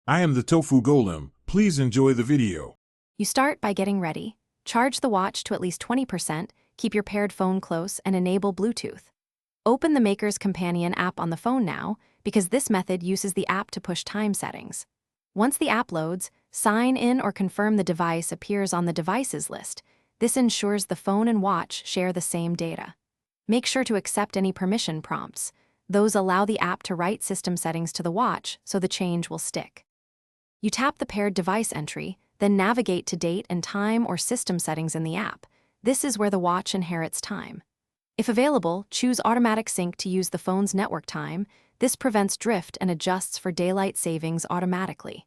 I am the Tofu Golem. Please enjoy the video. You start by getting ready. Charge the watch to at least 20%, keep your paired phone close, and enable Bluetooth. Open the Maker's Companion app on the phone now, because this method uses the app to push time settings. Once the app loads, sign in or confirm the device appears on the devices list. This ensures the phone and watch share the same data. Make sure to accept any permission prompts. Those allow the app to write system settings to the watch so the change will stick. You tap the paired device entry, then navigate to date and time or system settings in the app. This is where the watch inherits time. If available, choose Automatic Sync to use the phone's network time. This prevents drift and adjusts for daylight savings automatically.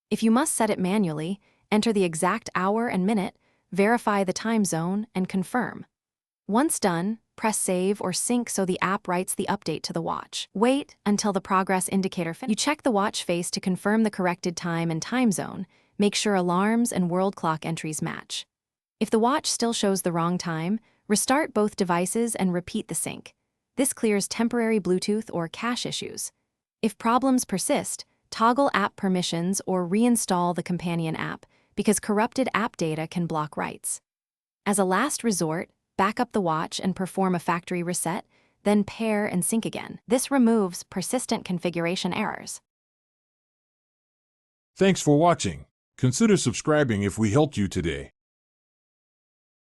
If you must set it manually, enter the exact hour and minute, verify the time zone, and confirm. Once done, press Save or Sync so the app writes the update to the watch. Wait until the progress indicator finishes. You check the watch face to confirm the corrected time and time zone. Make sure alarms and world clock entries match. If the watch still shows the wrong time, restart both devices and repeat the sync. This clears temporary Bluetooth or cache issues. If problems persist, toggle app permissions or reinstall the companion app because corrupted app data can block writes. As a last resort, back up the watch and perform a factory reset, then pair and sync again. This removes persistent configuration errors. Thanks for watching. Consider subscribing if we helped you today.